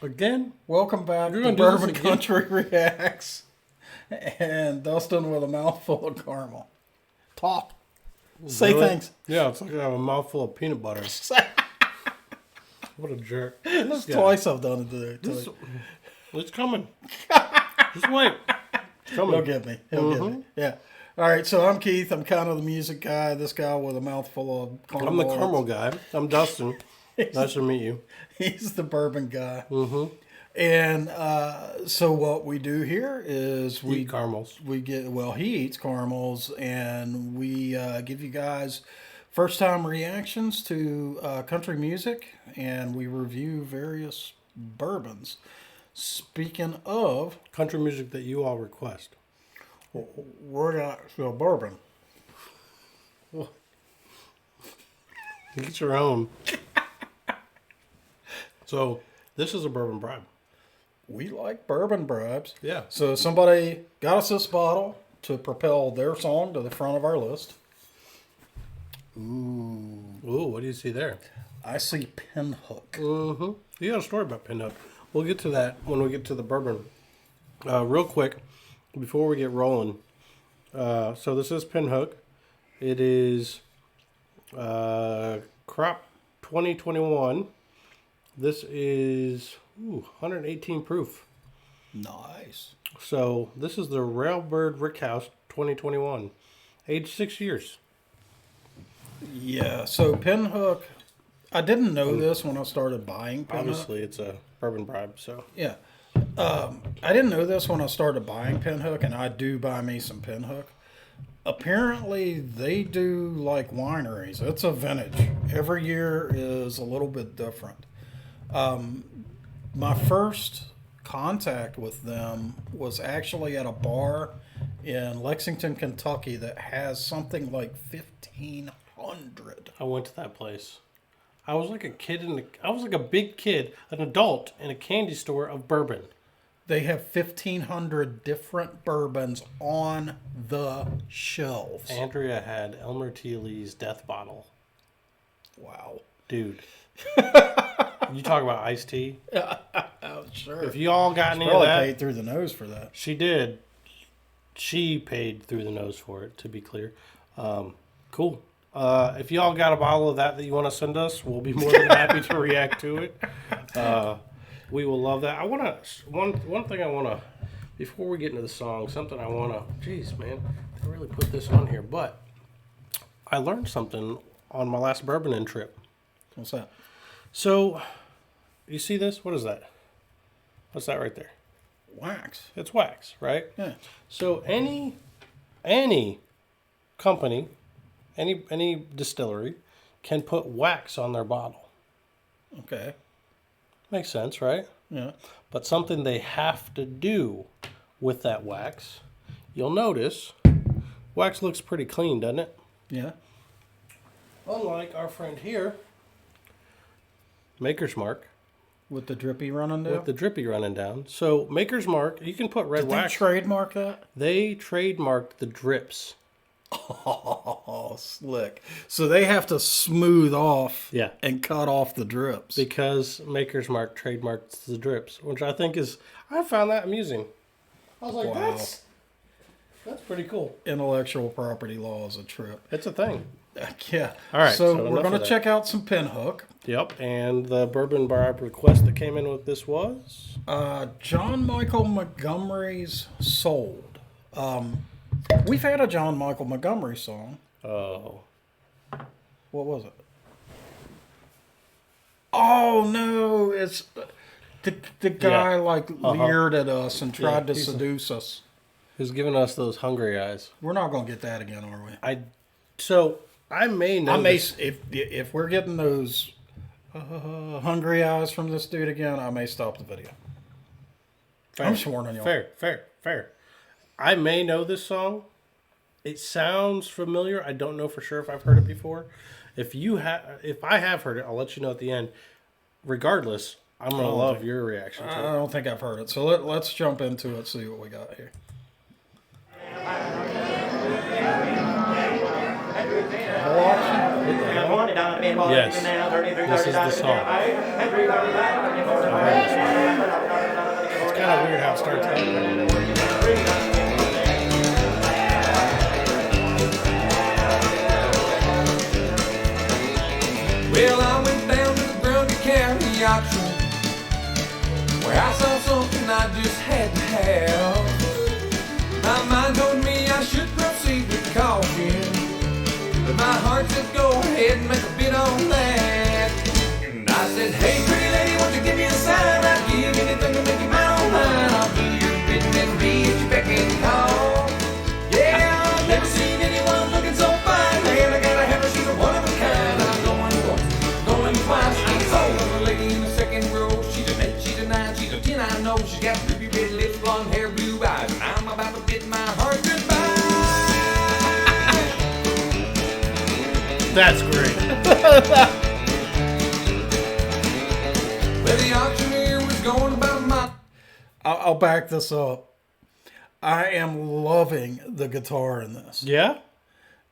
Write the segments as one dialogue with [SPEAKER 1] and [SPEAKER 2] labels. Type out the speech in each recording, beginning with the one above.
[SPEAKER 1] Again?
[SPEAKER 2] Welcome back
[SPEAKER 1] You're
[SPEAKER 2] to
[SPEAKER 1] gonna do this
[SPEAKER 2] Bourbon
[SPEAKER 1] again?
[SPEAKER 2] Country Reacts. And Dustin with a mouthful of caramel. Talk. Say
[SPEAKER 1] Really?
[SPEAKER 2] things.
[SPEAKER 1] Yeah, it's like I have a mouthful of peanut butter. What a jerk.
[SPEAKER 2] That's
[SPEAKER 1] guy.
[SPEAKER 2] twice I've done it today.
[SPEAKER 1] It's coming. Just wait. It's coming.
[SPEAKER 2] He'll get me. He'll get me. Yeah. All right, so I'm Keith. I'm kind of the music guy. This guy with a mouthful of caramel.
[SPEAKER 1] I'm the caramel guy. I'm Dustin. Nice to meet you.
[SPEAKER 2] He's the bourbon guy. And so what we do here is we
[SPEAKER 1] Eat caramels.
[SPEAKER 2] he eats caramels, and we give you guys first time reactions to country music, and we review various bourbons. Speaking of,
[SPEAKER 1] Country music that you all request.
[SPEAKER 2] we're gonna feel bourbon.
[SPEAKER 1] Get your own. So, this is a bourbon bribe.
[SPEAKER 2] We like bourbon bribes.
[SPEAKER 1] Yeah.
[SPEAKER 2] So somebody got us this bottle to propel their song to the front of our list.
[SPEAKER 1] Ooh, what do you see there?
[SPEAKER 2] I see Pinhook.
[SPEAKER 1] Mm-hmm. You got a story about Pinhook. We'll get to that when we get to the bourbon. Real quick, before we get rolling. So this is Pinhook. It is crop 2021. This is 118 proof.
[SPEAKER 2] Nice.
[SPEAKER 1] So this is the Railbird Rickhouse 2021. Age 6 years.
[SPEAKER 2] Yeah, so Pinhook, I didn't know this when I started buying Pinhook.
[SPEAKER 1] Obviously, it's a bourbon bribe, so.
[SPEAKER 2] Yeah. I didn't know this when I started buying Pinhook, and I do buy me some Pinhook. Apparently, they do like wineries. It's a vintage. Every year is a little bit different. My first contact with them was actually at a bar in Lexington, Kentucky that has something like 1,500.
[SPEAKER 1] I went to that place. I was like a kid I was like a big kid, an adult in a candy store of bourbon.
[SPEAKER 2] They have 1,500 different bourbons on the shelves.
[SPEAKER 1] Andrea had Elmer T. Lee's Death Bottle.
[SPEAKER 2] Wow.
[SPEAKER 1] Dude. You talk about iced tea.
[SPEAKER 2] Oh, sure.
[SPEAKER 1] If you all got any of
[SPEAKER 2] Probably
[SPEAKER 1] that,
[SPEAKER 2] paid through the nose for that.
[SPEAKER 1] she did. She paid through the nose for it, to be clear. Cool. If y'all got a bottle of that you want to send us, we'll be more than happy to react to it. We will love that. I want to one thing I want to before we get into the song, something I want to. Jeez, man, I really put this on here, but I learned something on my last bourbon in trip.
[SPEAKER 2] What's that?
[SPEAKER 1] So, you see this? What is that? What's that right there?
[SPEAKER 2] Wax.
[SPEAKER 1] It's wax, right?
[SPEAKER 2] Yeah.
[SPEAKER 1] So any company, any distillery can put wax on their bottle.
[SPEAKER 2] Okay.
[SPEAKER 1] Makes sense, right?
[SPEAKER 2] Yeah.
[SPEAKER 1] But something they have to do with that wax, you'll notice wax looks pretty clean, doesn't it?
[SPEAKER 2] Yeah.
[SPEAKER 1] Unlike our friend here, Maker's Mark,
[SPEAKER 2] With the drippy running down?
[SPEAKER 1] with the drippy running down. So Maker's Mark, you can put red
[SPEAKER 2] Did they
[SPEAKER 1] wax.
[SPEAKER 2] trademark that?
[SPEAKER 1] They trademarked the drips.
[SPEAKER 2] Oh, slick. So they have to smooth off
[SPEAKER 1] Yeah.
[SPEAKER 2] and cut off the drips.
[SPEAKER 1] Because Maker's Mark trademarked the drips, which I think I found that amusing. I was like,
[SPEAKER 2] Wow.
[SPEAKER 1] that's pretty cool.
[SPEAKER 2] Intellectual property law is a trip.
[SPEAKER 1] It's a thing.
[SPEAKER 2] Yeah.
[SPEAKER 1] All right,
[SPEAKER 2] So,
[SPEAKER 1] so
[SPEAKER 2] we're
[SPEAKER 1] enough
[SPEAKER 2] going
[SPEAKER 1] of
[SPEAKER 2] to
[SPEAKER 1] that.
[SPEAKER 2] check out some Pinhook.
[SPEAKER 1] Yep, and the bourbon bribe request that came in with this was?
[SPEAKER 2] John Michael Montgomery's Sold. We've had a John Michael Montgomery song.
[SPEAKER 1] Oh.
[SPEAKER 2] What was it? Oh, no. It's the guy, leered at us and tried to seduce us.
[SPEAKER 1] Who's giving us those hungry eyes?
[SPEAKER 2] We're not going to get that again, are we?
[SPEAKER 1] I may know
[SPEAKER 2] I may,
[SPEAKER 1] this.
[SPEAKER 2] if we're getting those hungry eyes from this dude again, I may stop the video.
[SPEAKER 1] Fair.
[SPEAKER 2] I'm just warning y'all.
[SPEAKER 1] Fair. I may know this song. It sounds familiar. I don't know for sure if I've heard it before. If I have heard it, I'll let you know at the end. Regardless, I'm gonna love your reaction to
[SPEAKER 2] I
[SPEAKER 1] it.
[SPEAKER 2] don't think I've heard it. So let's jump into it, see what we got here.
[SPEAKER 1] Yes, this is the song. I've heard this one. kind of weird how it starts out.
[SPEAKER 3] Well, I went down to the Grundy County auction where I saw something I just had to have. My mind told me I should proceed with caution, but my heart said go ahead and make a bid on that. And I said, hey, pretty lady, won't you give me a sign? I'd give anything to make you mine. I'll do your bidding and be at your beck and call. Yeah, I've never seen anyone looking so fine. Man, I gotta have her, she's a one of a kind. I'm going once, going twice. I'm sold on the lady in the second row. She's an 8, she's a 9, she's a 10, I know. She's got ruby red lips, blonde hair, blue eyes. And I'm about to bid my heart goodbye.
[SPEAKER 1] That's great.
[SPEAKER 3] Well, the auctioneer was going about my...
[SPEAKER 2] I'll back this up. I am loving the guitar in this.
[SPEAKER 1] Yeah?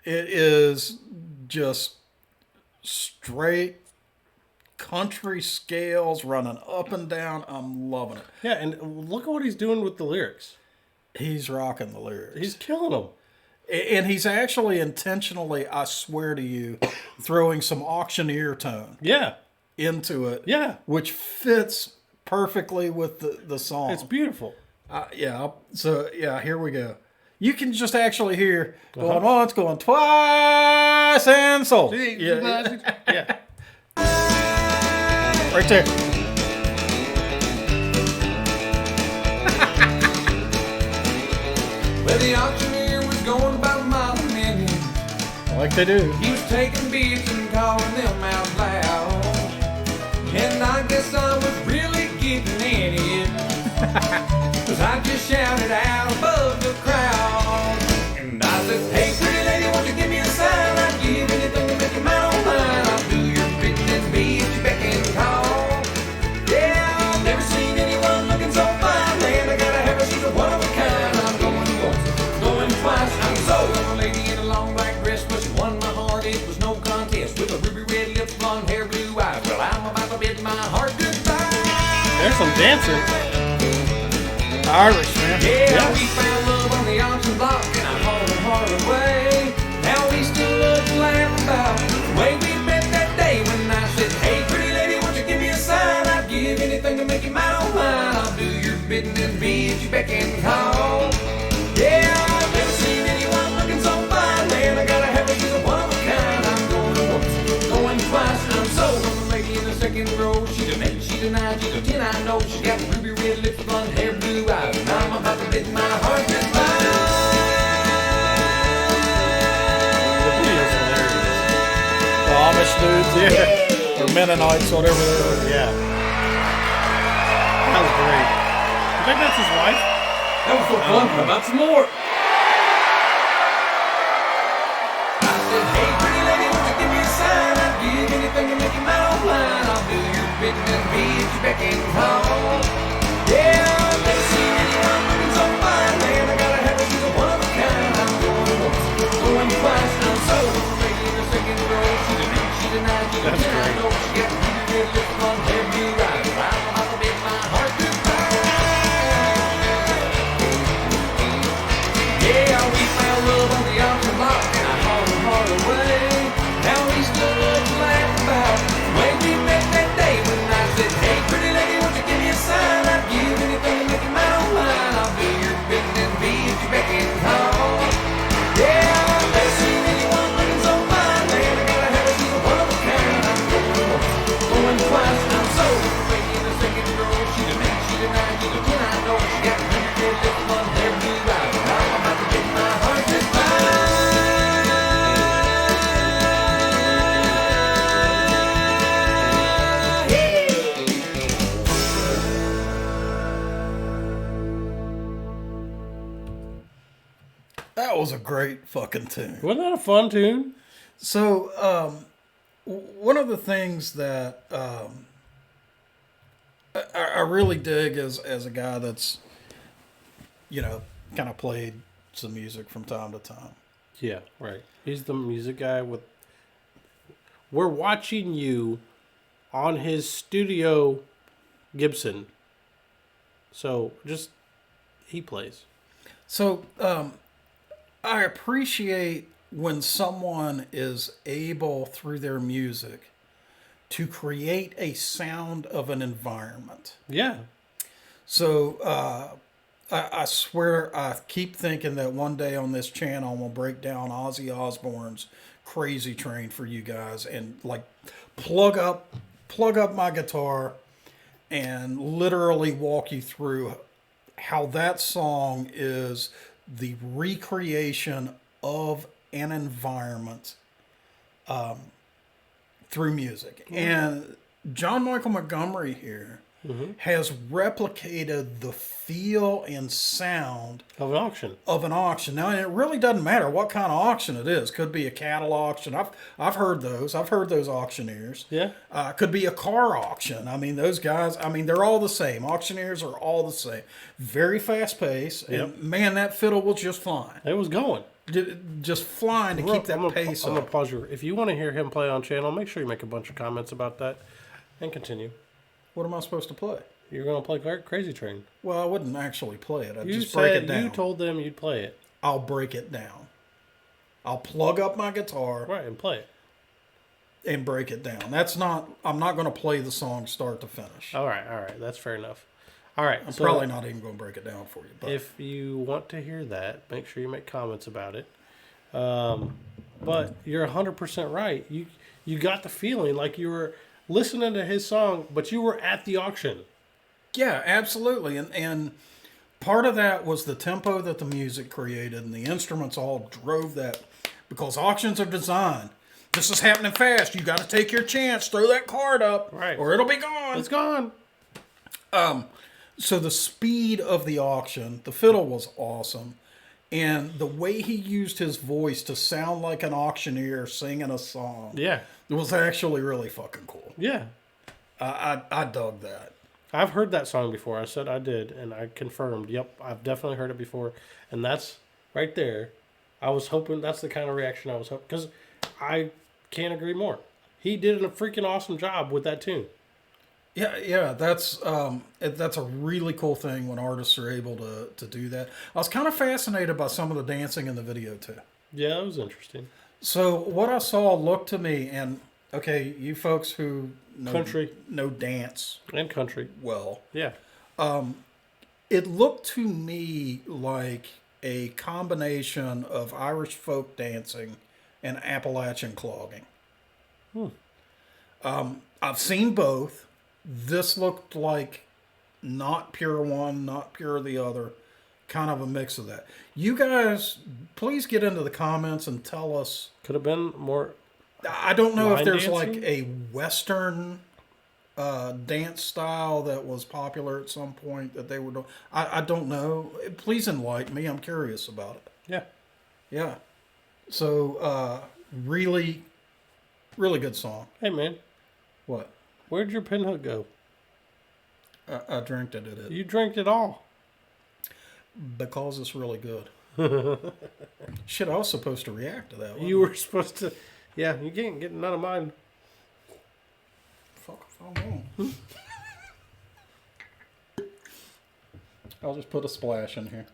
[SPEAKER 2] It is just straight country scales running up and down. I'm loving it.
[SPEAKER 1] Yeah, and look at what he's doing with the lyrics.
[SPEAKER 2] He's rocking the lyrics.
[SPEAKER 1] He's killing them.
[SPEAKER 2] And he's actually intentionally, I swear to you, throwing some auctioneer tone
[SPEAKER 1] Yeah.
[SPEAKER 2] into it.
[SPEAKER 1] Yeah.
[SPEAKER 2] Which fits perfectly with the song.
[SPEAKER 1] It's beautiful.
[SPEAKER 2] Yeah. So, yeah, here we go. You can just actually hear going once, going twice, and sold. Yeah.
[SPEAKER 1] Yeah.
[SPEAKER 2] Right there.
[SPEAKER 3] Well, the auctioneer was going about a mile a minute.
[SPEAKER 2] Like they do.
[SPEAKER 3] He was taking bids and calling them out loud. And I guess I was really getting in it. Cause I just shouted out above the crowd. And I said, hey, pretty lady, won't you give me a sign? I'd give anything to make you mine on mine. I'll do your bidding and be at your beck and call. Yeah, I've never seen anyone looking so fine. Man, I gotta have her, she's a one of a kind. I'm going once, going twice. I'm sold on a lady in a long black dress, but she won my heart. It was no contest. With a ruby red lips, blonde hair, blue eyes. Well, I'm about to bid my heart goodbye.
[SPEAKER 1] There's some dancing.
[SPEAKER 2] Irish, man.
[SPEAKER 3] Yeah, we found love on the auction block and I hauled her heart away. Now we still love to laugh about the way we met that day when I said, hey, pretty lady, won't you give me a sign? I'd give anything to make you mine on mine. I'll do your bidding and be at your beck and call. Yeah, I've never seen anyone looking so fine. Man, I gotta have her, she's a one of a kind. I'm going once, going twice. I'm sold on the lady in the second row. She's an 8, she's a 9, she's a 10, I know. She got ruby red lips, blonde hair, blue eyes. And I'm about to bid my heart goodbye.
[SPEAKER 1] The video's hilarious.
[SPEAKER 2] The Amish dudes, yeah. Or Mennonites, whatever they are.
[SPEAKER 1] Yeah. That was great. You think that's his wife?
[SPEAKER 3] That was so fun. How about some more? I said, hey, pretty lady, won't you give me a sign? I'd give anything to make you mine on mine. I'll do your bidding and be at your beck and call. Yeah, I've never seen anyone looking so fine. Man, I gotta have her, she's a one of a kind. I'm going once, going twice. I'm sold on the lady in the second row. She's an 8, she's a 9, she's a 10. I know she got ruby red lips, blonde hair, blue eyes. I'm about to bid my heart goodbye. Yeah, we found love on the auction block and I hauled her heart away. Now we still love to laugh about the way we met that day when I said, hey, pretty lady, won't you give me a sign? I'd give anything to make you mine on mine. I'll do your bidding and be at your beck and call. Yeah, I've never seen anyone looking so fine. Man, I gotta have her, she's a one of a kind. I'm going once, going twice. I'm sold on the lady in the second row. She's an 8, she's a 9, she's a 10. I know she got ruby red lips, blonde hair, blue eyes. And I'm about to bid my heart goodbye.
[SPEAKER 2] That was a great fucking tune.
[SPEAKER 1] Wasn't that a fun tune?
[SPEAKER 2] So, one of the things that I really dig as a guy that's, kind of played some music from time to time.
[SPEAKER 1] Yeah, right. He's the music guy with... We're watching you on his studio Gibson So just he plays.
[SPEAKER 2] So I appreciate when someone is able, through their music, to create a sound of an environment.
[SPEAKER 1] Yeah.
[SPEAKER 2] So I swear I keep thinking that one day on this channel I'm gonna break down Ozzy Osbourne's Crazy Train for you guys and like plug up my guitar and literally walk you through how that song is the recreation of an environment through music. And John Michael Montgomery here has replicated the feel and sound
[SPEAKER 1] Of an auction.
[SPEAKER 2] of an auction. Now, and it really doesn't matter what kind of auction it is. Could be a cattle auction. I've heard those. I've heard those auctioneers.
[SPEAKER 1] Yeah.
[SPEAKER 2] Could be a car auction. I mean, those guys. I mean, they're all the same. Auctioneers are all the same. Very fast paced.
[SPEAKER 1] Yep.
[SPEAKER 2] And man, that fiddle was just flying.
[SPEAKER 1] It was going.
[SPEAKER 2] Just flying to keep that pace
[SPEAKER 1] I'm gonna
[SPEAKER 2] up.
[SPEAKER 1] pause you. If you want to hear him play on channel, make sure you make a bunch of comments about that and continue.
[SPEAKER 2] What am I supposed to play?
[SPEAKER 1] You're gonna play Crazy Train.
[SPEAKER 2] Well, I wouldn't actually play it. I'd
[SPEAKER 1] You
[SPEAKER 2] just break it
[SPEAKER 1] said
[SPEAKER 2] down.
[SPEAKER 1] you told them you'd play it.
[SPEAKER 2] I'll break it down. I'll plug up my guitar
[SPEAKER 1] Right, and play it.
[SPEAKER 2] and break it down. That's not. I'm not going to play the song start to finish.
[SPEAKER 1] All right. That's fair enough. All right.
[SPEAKER 2] I'm
[SPEAKER 1] so
[SPEAKER 2] probably not even going to break it down for you. But
[SPEAKER 1] if you want to hear that, make sure you make comments about it. But you're 100% right. You got the feeling like you were listening to his song, but you were at the auction.
[SPEAKER 2] yeah, absolutely. And part of that was the tempo that the music created, and the instruments all drove that because auctions are designed. This is happening fast. You got to take your chance. Throw that card up,
[SPEAKER 1] Right.
[SPEAKER 2] or it'll be gone.
[SPEAKER 1] It's gone.
[SPEAKER 2] So the speed of the auction, the fiddle was awesome. And the way he used his voice to sound like an auctioneer singing a song,
[SPEAKER 1] Yeah.
[SPEAKER 2] it was actually really fucking cool.
[SPEAKER 1] Yeah.
[SPEAKER 2] I dug that.
[SPEAKER 1] I've heard that song before. I said I did, and I confirmed. Yep, I've definitely heard it before. And that's right there. I was hoping that's the kind of reaction I was hoping. Because I can't agree more. He did a freaking awesome job with that tune.
[SPEAKER 2] Yeah, that's a really cool thing when artists are able to do that. I was kind of fascinated by some of the dancing in the video too.
[SPEAKER 1] Yeah, it was interesting.
[SPEAKER 2] So what I saw looked to me, and okay, you folks who know dance
[SPEAKER 1] And country.
[SPEAKER 2] well,
[SPEAKER 1] Yeah.
[SPEAKER 2] it looked to me like a combination of Irish folk dancing and Appalachian clogging. I've seen both. This looked like not pure one, not pure the other, kind of a mix of that. You guys, please get into the comments and tell us.
[SPEAKER 1] Could have been more.
[SPEAKER 2] I don't know if
[SPEAKER 1] Line
[SPEAKER 2] there's
[SPEAKER 1] dancing?
[SPEAKER 2] like a Western dance style that was popular at some point that they were doing. I don't know. Please enlighten me. I'm curious about it.
[SPEAKER 1] Yeah.
[SPEAKER 2] Yeah. So, really, really good song.
[SPEAKER 1] Hey, man.
[SPEAKER 2] What?
[SPEAKER 1] Where'd your pinhook go?
[SPEAKER 2] I drank it at it
[SPEAKER 1] You drank it all.
[SPEAKER 2] because it's really good. Shit, I was supposed to react to that one.
[SPEAKER 1] You were supposed to. Yeah, you can't get none of mine.
[SPEAKER 2] Fuck if I won't. I'll just put a splash in here.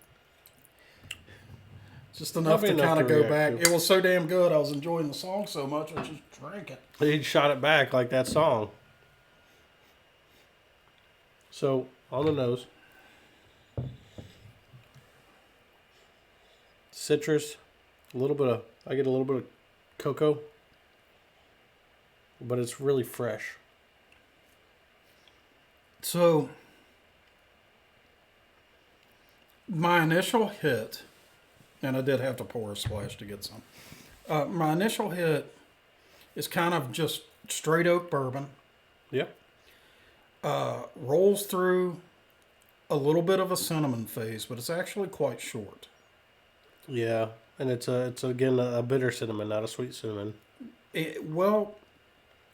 [SPEAKER 2] Just enough to
[SPEAKER 1] That'll be enough
[SPEAKER 2] kind of
[SPEAKER 1] to
[SPEAKER 2] go
[SPEAKER 1] react
[SPEAKER 2] back.
[SPEAKER 1] to.
[SPEAKER 2] It was so damn good. I was enjoying the song so much, I just drank it.
[SPEAKER 1] He shot it back like that song. So, on the nose. Citrus. I get a little bit of cocoa. But it's really fresh.
[SPEAKER 2] So, my initial hit, and I did have to pour a splash to get some. My initial hit is kind of just straight oak bourbon.
[SPEAKER 1] Yeah.
[SPEAKER 2] Rolls through a little bit of a cinnamon phase, but it's actually quite short.
[SPEAKER 1] Yeah. And it's again a bitter cinnamon, not a sweet cinnamon.
[SPEAKER 2] Well,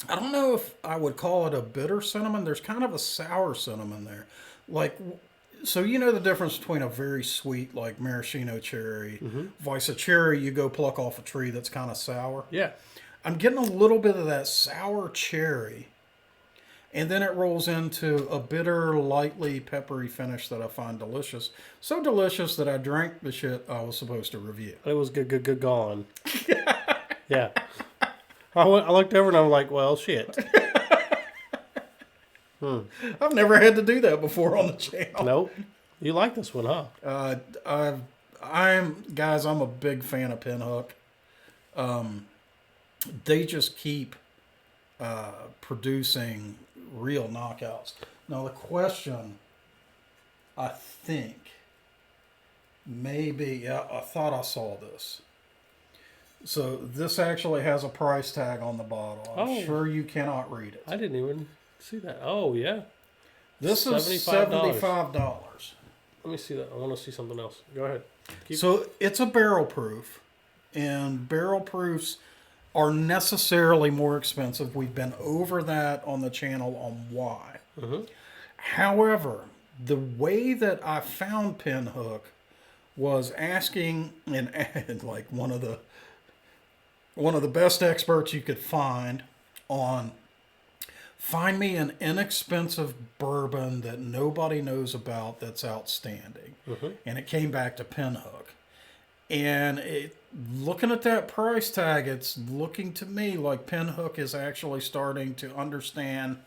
[SPEAKER 2] I don't know if I would call it a bitter cinnamon. There's kind of a sour cinnamon there. Like, so you know the difference between a very sweet, like maraschino cherry, versus a cherry you go pluck off a tree that's kind of sour.
[SPEAKER 1] Yeah.
[SPEAKER 2] I'm getting a little bit of that sour cherry. And then it rolls into a bitter, lightly peppery finish that I find delicious. So delicious that I drank the shit I was supposed to review.
[SPEAKER 1] It was good gone. Yeah. I looked over and I'm like, well, shit.
[SPEAKER 2] I've never had to do that before on the channel.
[SPEAKER 1] Nope. You like this one, huh?
[SPEAKER 2] I'm a big fan of Pinhook. They just keep producing real knockouts. Now the question, I think, maybe I thought I saw this. So this actually has a price tag on the bottle. I'm sure you cannot read it.
[SPEAKER 1] I didn't even see that. Oh yeah.
[SPEAKER 2] This is $75.
[SPEAKER 1] Let me see that. I want to see something else. Go ahead.
[SPEAKER 2] So it's a barrel proof, and barrel proofs are necessarily more expensive. We've been over that on the channel on why.
[SPEAKER 1] Mm-hmm.
[SPEAKER 2] However, the way that I found Pinhook was asking, and like one of the best experts you could find on, find me an inexpensive bourbon that nobody knows about that's outstanding.
[SPEAKER 1] Mm-hmm.
[SPEAKER 2] And it came back to Pinhook. And looking at that price tag, it's looking to me like Pinhook is actually starting to understand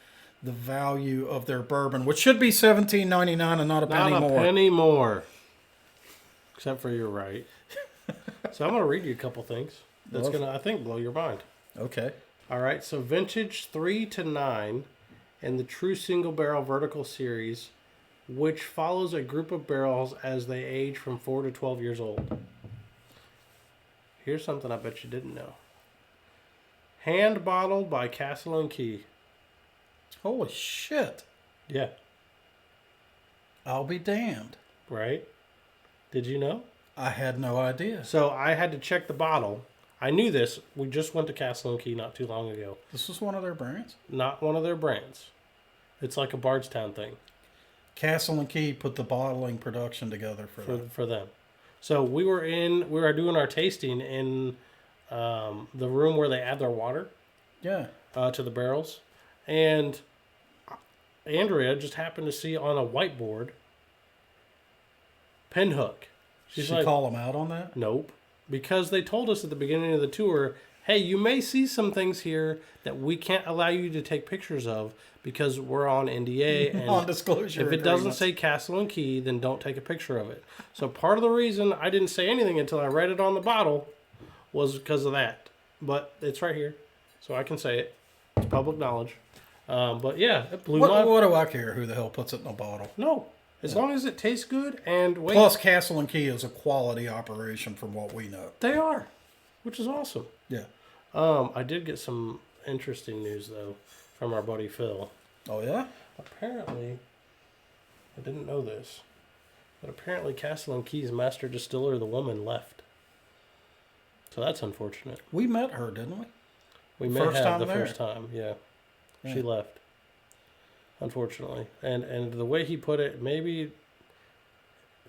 [SPEAKER 2] the value of their bourbon, which should be $17.99 and not a penny more.
[SPEAKER 1] Not a penny more. Except for you're right. So I'm going to read you a couple things that's going to, I think, blow your mind.
[SPEAKER 2] Okay.
[SPEAKER 1] All right. So vintage 3 to 9 in the True Single Barrel Vertical Series, which follows a group of barrels as they age from 4 to 12 years old. Here's something I bet you didn't know. Hand bottled by Castle and Key.
[SPEAKER 2] Holy shit.
[SPEAKER 1] Yeah.
[SPEAKER 2] I'll be damned.
[SPEAKER 1] Right? Did you know?
[SPEAKER 2] I had no idea.
[SPEAKER 1] So I had to check the bottle. I knew this. We just went to Castle and Key not too long ago.
[SPEAKER 2] This was one of their brands?
[SPEAKER 1] Not one of their brands. It's like a Bardstown thing.
[SPEAKER 2] Castle and Key put the bottling production together for
[SPEAKER 1] them. So we were doing our tasting in the room where they add their water.
[SPEAKER 2] Yeah.
[SPEAKER 1] To the barrels. And Andrea just happened to see on a whiteboard Pinhook.
[SPEAKER 2] Did she call them out on that?
[SPEAKER 1] Nope. Because they told us at the beginning of the tour, hey, you may see some things here that we can't allow you to take pictures of because we're on NDA. And
[SPEAKER 2] non-disclosure
[SPEAKER 1] if it doesn't say Castle and Key, then don't take a picture of it. So part of the reason I didn't say anything until I read it on the bottle was because of that. But it's right here, so I can say it. It's public knowledge. But yeah, it blew my...
[SPEAKER 2] What do I care who the hell puts it in a bottle?
[SPEAKER 1] No. As long as it tastes good and...
[SPEAKER 2] Plus, Castle and Key is a quality operation from what we know.
[SPEAKER 1] They are, which is awesome.
[SPEAKER 2] Yeah.
[SPEAKER 1] I did get some interesting news, though, from our buddy Phil.
[SPEAKER 2] Oh, yeah?
[SPEAKER 1] Apparently, I didn't know this, but apparently Castle and Key's master distiller, the woman, left. So that's unfortunate.
[SPEAKER 2] We met her, didn't we?
[SPEAKER 1] We met her the first time, yeah. She left. Unfortunately, and the way he put it, maybe,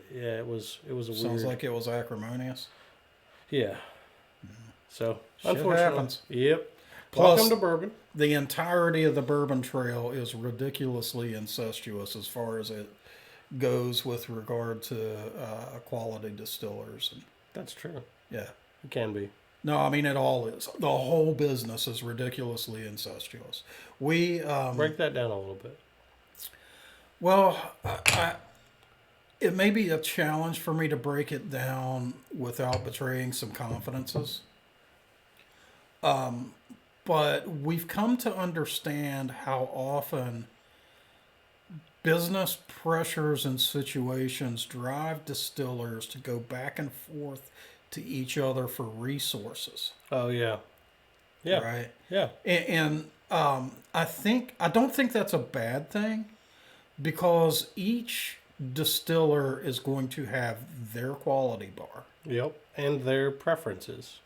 [SPEAKER 1] yeah, it was a weird.
[SPEAKER 2] Sounds like it was acrimonious.
[SPEAKER 1] Yeah. So
[SPEAKER 2] Shit
[SPEAKER 1] unfortunately,
[SPEAKER 2] happens.
[SPEAKER 1] Yep.
[SPEAKER 2] Plus,
[SPEAKER 1] welcome to bourbon.
[SPEAKER 2] The entirety of the Bourbon Trail is ridiculously incestuous as far as it goes with regard to quality distillers. And,
[SPEAKER 1] that's true.
[SPEAKER 2] Yeah,
[SPEAKER 1] it can be.
[SPEAKER 2] No, I mean, it all is. The whole business is ridiculously incestuous. We
[SPEAKER 1] break that down a little bit.
[SPEAKER 2] Well, it may be a challenge for me to break it down without betraying some confidences. But we've come to understand how often business pressures and situations drive distillers to go back and forth to each other for resources.
[SPEAKER 1] Oh yeah, yeah,
[SPEAKER 2] right,
[SPEAKER 1] yeah.
[SPEAKER 2] And I don't think that's a bad thing, because each distiller is going to have their quality bar.
[SPEAKER 1] Yep, and their preferences.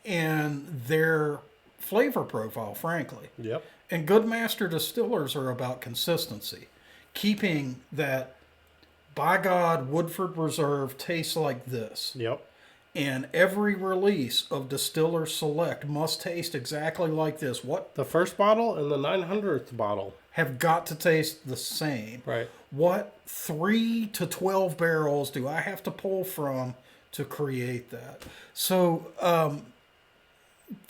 [SPEAKER 2] And their flavor profile, frankly.
[SPEAKER 1] Yep.
[SPEAKER 2] And good master distillers are about consistency, keeping that, by God, Woodford Reserve tastes like this.
[SPEAKER 1] Yep.
[SPEAKER 2] And every release of Distiller Select must taste exactly like this. What
[SPEAKER 1] The first bottle and the 900th bottle.
[SPEAKER 2] have got to taste the same.
[SPEAKER 1] Right.
[SPEAKER 2] What 3 to 12 barrels do I have to pull from to create that? So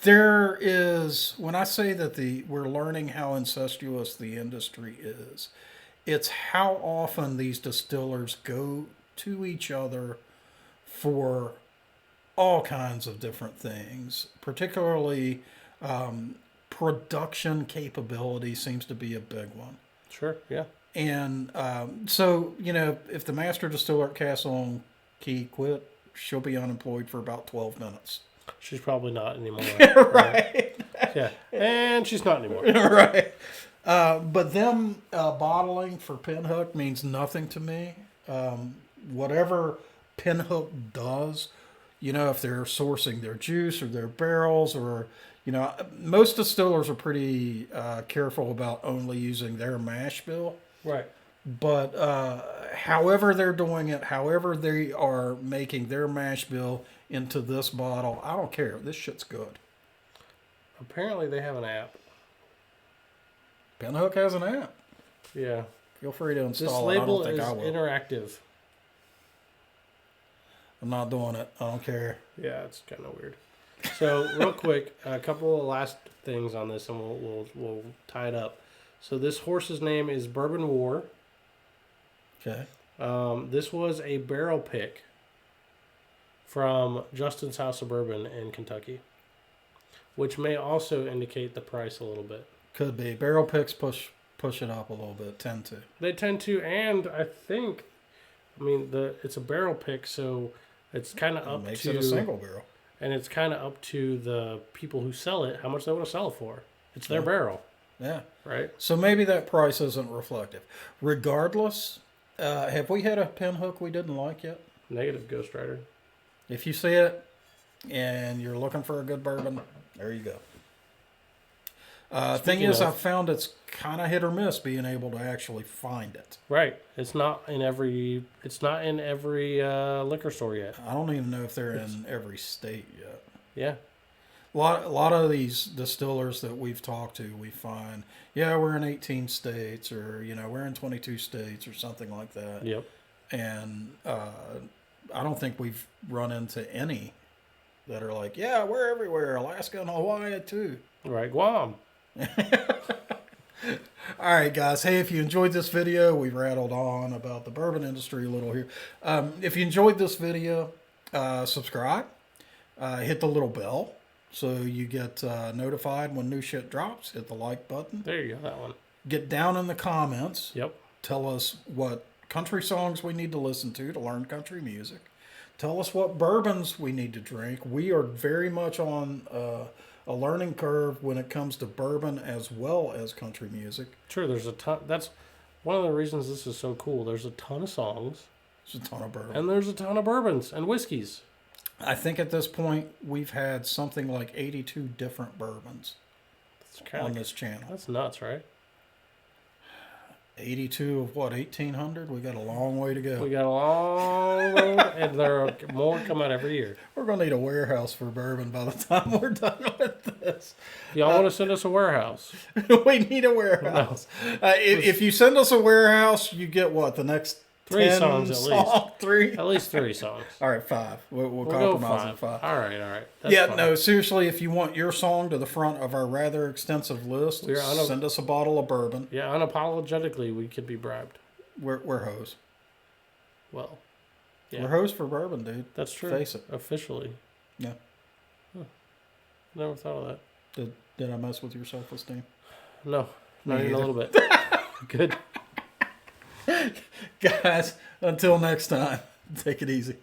[SPEAKER 2] there is, when I say that we're learning how incestuous the industry is, it's how often these distillers go to each other for all kinds of different things, particularly production capability seems to be a big one.
[SPEAKER 1] Sure, yeah.
[SPEAKER 2] And so, if the master distiller at Castle on Key quit, she'll be unemployed for about 12 minutes.
[SPEAKER 1] She's probably not anymore.
[SPEAKER 2] Right.
[SPEAKER 1] Yeah, and she's not anymore.
[SPEAKER 2] Right. But them bottling for Pinhook means nothing to me. Whatever Pinhook does, if they're sourcing their juice or their barrels or, most distillers are pretty careful about only using their mash bill.
[SPEAKER 1] Right.
[SPEAKER 2] But however they're doing it, however they are making their mash bill into this bottle, I don't care. This shit's good.
[SPEAKER 1] Apparently they have an app.
[SPEAKER 2] Pinhook has an app.
[SPEAKER 1] Yeah.
[SPEAKER 2] Feel free to
[SPEAKER 1] This
[SPEAKER 2] install it. I
[SPEAKER 1] label
[SPEAKER 2] don't think
[SPEAKER 1] is
[SPEAKER 2] I will.
[SPEAKER 1] interactive.
[SPEAKER 2] I'm not doing it. I don't care.
[SPEAKER 1] Yeah, it's kind of weird. So, real quick, a couple of last things on this, and we'll tie it up. So, this horse's name is Bourbon War.
[SPEAKER 2] Okay.
[SPEAKER 1] This was a barrel pick from Justin's House of Bourbon in Kentucky, which may also indicate the price a little bit.
[SPEAKER 2] Could be. Barrel picks push it up a little bit. Tend to.
[SPEAKER 1] They tend to, and I think, it's a barrel pick, so it's kind of up
[SPEAKER 2] Makes
[SPEAKER 1] to
[SPEAKER 2] it a single barrel.
[SPEAKER 1] and it's kind of up to the people who sell it how much they want to sell it for. It's their barrel,
[SPEAKER 2] Yeah.
[SPEAKER 1] right?
[SPEAKER 2] So maybe that price isn't reflective. Regardless, have we had a Pinhook we didn't like yet?
[SPEAKER 1] Negative, Ghost Rider.
[SPEAKER 2] If you see it and you're looking for a good bourbon, there you go. Thing
[SPEAKER 1] Speaking
[SPEAKER 2] is,
[SPEAKER 1] of-
[SPEAKER 2] I've found it's kind of hit or miss being able to actually find it.
[SPEAKER 1] Right. It's not in every liquor store yet.
[SPEAKER 2] I don't even know if they're in every state yet.
[SPEAKER 1] Yeah.
[SPEAKER 2] A lot of these distillers that we've talked to, we find, we're in 18 states or, we're in 22 states or something like that.
[SPEAKER 1] Yep.
[SPEAKER 2] And I don't think we've run into any that are like, we're everywhere, Alaska and Hawaii too.
[SPEAKER 1] Right. Guam.
[SPEAKER 2] All right, guys. Hey, if you enjoyed this video, we rattled on about the bourbon industry a little here. If you enjoyed this video, subscribe, hit the little bell so you get notified when new shit drops. Hit the like button.
[SPEAKER 1] There you go. That one.
[SPEAKER 2] Get down in the comments.
[SPEAKER 1] Yep.
[SPEAKER 2] Tell us what country songs we need to listen to learn country music. Tell us what bourbons we need to drink. We are very much on a learning curve when it comes to bourbon as well as country music.
[SPEAKER 1] Sure. There's a ton. That's one of the reasons this is so cool. There's a ton of songs.
[SPEAKER 2] There's a ton of bourbon.
[SPEAKER 1] And there's a ton of bourbons and whiskeys.
[SPEAKER 2] I think at this point we've had something like 82 different bourbons on this channel.
[SPEAKER 1] That's nuts, right?
[SPEAKER 2] 82 of what, 1,800? We got a long way to go.
[SPEAKER 1] We got a long road, and there are more come out every year.
[SPEAKER 2] We're going to need a warehouse for bourbon by the time we're done with this.
[SPEAKER 1] Y'all want to send us a warehouse?
[SPEAKER 2] We need a warehouse. If you send us a warehouse, you get what? The next
[SPEAKER 1] 3
[SPEAKER 2] 10
[SPEAKER 1] songs at least.
[SPEAKER 2] 3?
[SPEAKER 1] At least 3 songs.
[SPEAKER 2] All right, 5. We'll
[SPEAKER 1] We'll go
[SPEAKER 2] compromise at 5.
[SPEAKER 1] All right. That's
[SPEAKER 2] Yeah,
[SPEAKER 1] fine.
[SPEAKER 2] no, seriously, if you want your song to the front of our rather extensive list,
[SPEAKER 1] We're on a-
[SPEAKER 2] send us a bottle of bourbon.
[SPEAKER 1] Yeah, unapologetically, we could be bribed.
[SPEAKER 2] We're hoes.
[SPEAKER 1] Well, yeah.
[SPEAKER 2] We're hoes for bourbon, dude.
[SPEAKER 1] That's true.
[SPEAKER 2] Face it.
[SPEAKER 1] Officially.
[SPEAKER 2] Yeah.
[SPEAKER 1] Never thought of that.
[SPEAKER 2] Did I mess with your self-esteem?
[SPEAKER 1] No, not
[SPEAKER 2] Me
[SPEAKER 1] even a
[SPEAKER 2] either.
[SPEAKER 1] little bit. Good.
[SPEAKER 2] Guys, until next time, take it easy.